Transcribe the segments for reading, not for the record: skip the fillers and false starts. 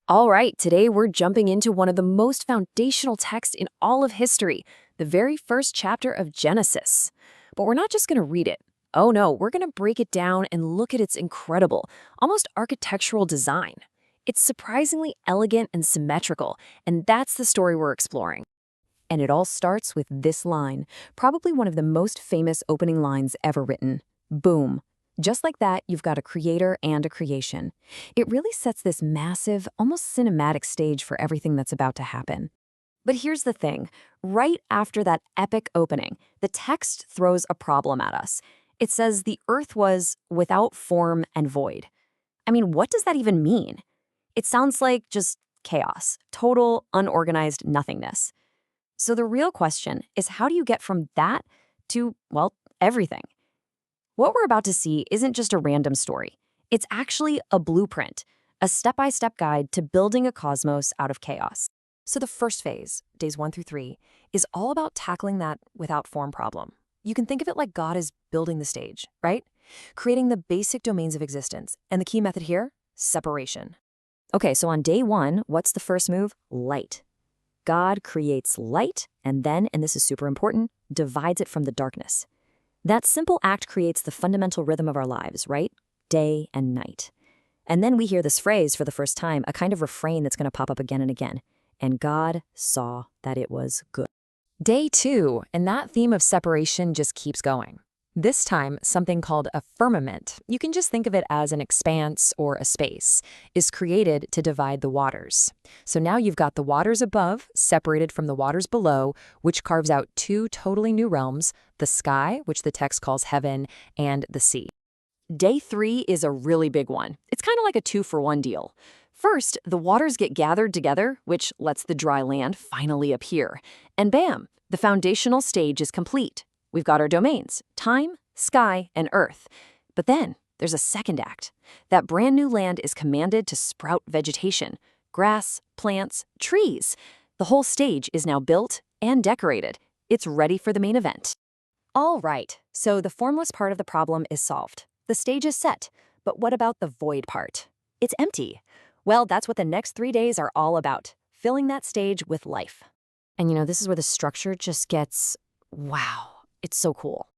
All right, today we're jumping into one of the most foundational texts in all of history, the very first chapter of Genesis. But we're not just going to read it. Oh no, we're going to break it down and look at its incredible, almost architectural design. It's surprisingly elegant and symmetrical, and that's the story we're exploring. And it all starts with this line, probably one of the most famous opening lines ever written. Boom. Just like that, you've got a creator and a creation. It really sets this massive, almost cinematic stage for everything that's about to happen. But here's the thing. Right after that epic opening, the text throws a problem at us. It says the earth was without form and void. I mean, what does that even mean? It sounds like just chaos, total, unorganized nothingness. So the real question is, how do you get from that to, well, everything? What we're about to see isn't just a random story. It's actually a blueprint, a step-by-step guide to building a cosmos out of chaos. So the first phase, days 1 through 3, is all about tackling that without form problem. You can think of it like God is building the stage, right? Creating the basic domains of existence. And the key method here? Separation. Okay, so on day 1, what's the first move? Light. God creates light and then, and this is super important, divides it from the darkness. That simple act creates the fundamental rhythm of our lives, right? Day and night. And then we hear this phrase for the first time, a kind of refrain that's going to pop up again and again. And God saw that it was good. Day 2, and that theme of separation just keeps going. This time, something called a firmament, you can just think of it as an expanse or a space, is created to divide the waters. So now you've got the waters above separated from the waters below, which carves out two totally new realms, the sky, which the text calls heaven, and the sea. Day 3 is a really big one. It's kind of like a 2-for-1 deal. First, the waters get gathered together, which lets the dry land finally appear. And bam, the foundational stage is complete. We've got our domains, time, sky, and earth. But then there's a second act. That brand new land is commanded to sprout vegetation, grass, plants, trees. The whole stage is now built and decorated. It's ready for the main event. All right, so the formless part of the problem is solved. The stage is set. But what about the void part? It's empty. Well, that's what the next 3 days are all about, filling that stage with life. And this is where the structure just gets, wow. It's so cool.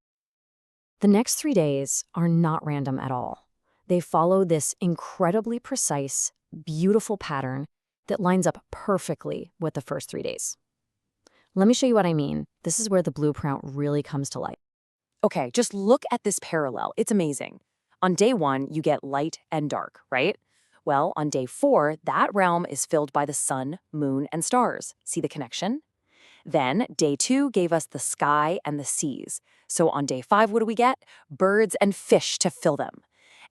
The next 3 days are not random at all. They follow this incredibly precise, beautiful pattern that lines up perfectly with the first 3 days. Let me show you what I mean. This is where the blueprint really comes to life. Okay, just look at this parallel. It's amazing. On day 1, you get light and dark, right? Well, on day 4, that realm is filled by the sun, moon, and stars. See the connection? Then, day 2 gave us the sky and the seas. So on day 5, what do we get? Birds and fish to fill them.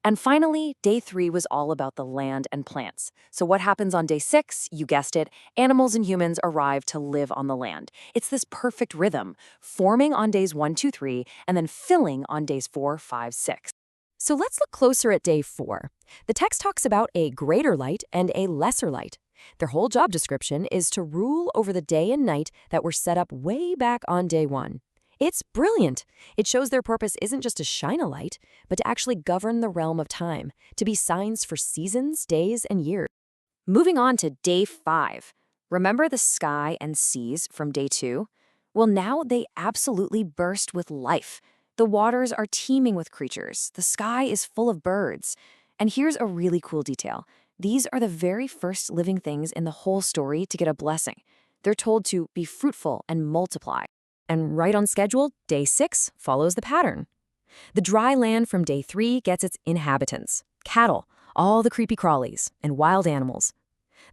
And finally, day 3 was all about the land and plants. So what happens on day 6? You guessed it, animals and humans arrive to live on the land. It's this perfect rhythm, forming on days 1, 2, 3, and then filling on days 4, 5, 6. So let's look closer at day 4. The text talks about a greater light and a lesser light. Their whole job description is to rule over the day and night that were set up way back on day 1. It's brilliant. It shows their purpose isn't just to shine a light, but to actually govern the realm of time, to be signs for seasons, days, and years. Moving on to day 5. Remember the sky and seas from day 2? Well, now they absolutely burst with life. The waters are teeming with creatures. The sky is full of birds. And here's a really cool detail. These are the very first living things in the whole story to get a blessing. They're told to be fruitful and multiply. And right on schedule, day 6 follows the pattern. The dry land from day 3 gets its inhabitants, cattle, all the creepy crawlies, and wild animals.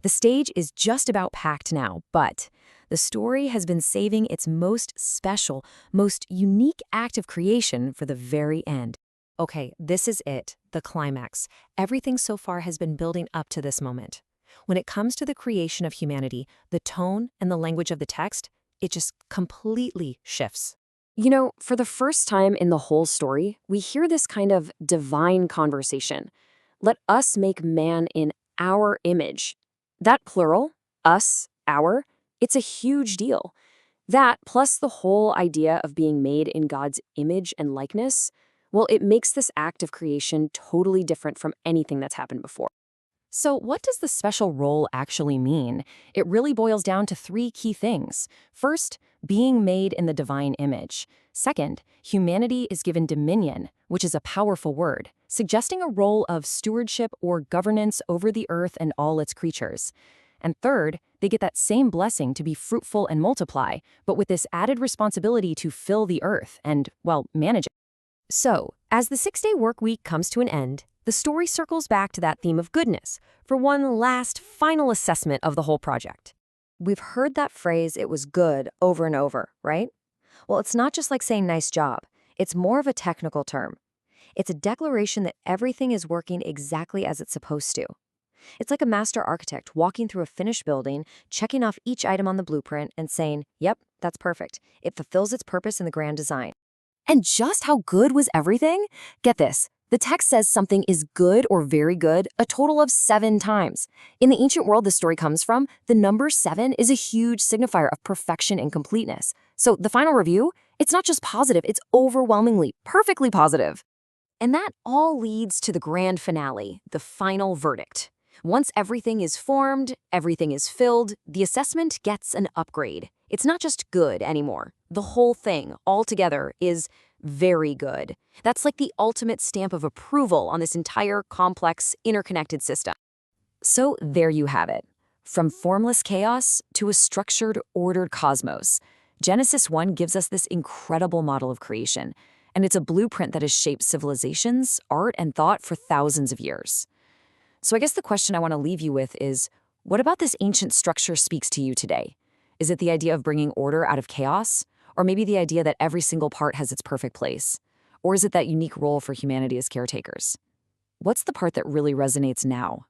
The stage is just about packed now, but the story has been saving its most special, most unique act of creation for the very end. Okay, this is it, the climax. Everything so far has been building up to this moment. When it comes to the creation of humanity, the tone and the language of the text, it just completely shifts. For the first time in the whole story, we hear this kind of divine conversation. Let us make man in our image. That plural, us, our, it's a huge deal. That, plus the whole idea of being made in God's image and likeness, well, it makes this act of creation totally different from anything that's happened before. So, what does the special role actually mean? It really boils down to three key things. First, being made in the divine image. Second, humanity is given dominion, which is a powerful word, suggesting a role of stewardship or governance over the earth and all its creatures. And third, they get that same blessing to be fruitful and multiply, but with this added responsibility to fill the earth and, well, manage it. So, as the 6-day work week comes to an end, the story circles back to that theme of goodness for one last, final assessment of the whole project. We've heard that phrase, "it was good," over and over, right? Well, it's not just like saying nice job. It's more of a technical term. It's a declaration that everything is working exactly as it's supposed to. It's like a master architect walking through a finished building, checking off each item on the blueprint and saying, yep, that's perfect. It fulfills its purpose in the grand design. And just how good was everything? Get this. The text says something is good or very good a total of 7 times. In the ancient world this story comes from, the number 7 is a huge signifier of perfection and completeness. So the final review, it's not just positive, it's overwhelmingly, perfectly positive. And that all leads to the grand finale, the final verdict. Once everything is formed, everything is filled, the assessment gets an upgrade. It's not just good anymore. The whole thing, altogether, is very good. That's like the ultimate stamp of approval on this entire complex, interconnected system. So there you have it. From formless chaos to a structured, ordered cosmos, Genesis 1 gives us this incredible model of creation, and it's a blueprint that has shaped civilizations, art, and thought for thousands of years. So I guess the question I want to leave you with is, what about this ancient structure speaks to you today? Is it the idea of bringing order out of chaos? Or maybe the idea that every single part has its perfect place? Or is it that unique role for humanity as caretakers? What's the part that really resonates now?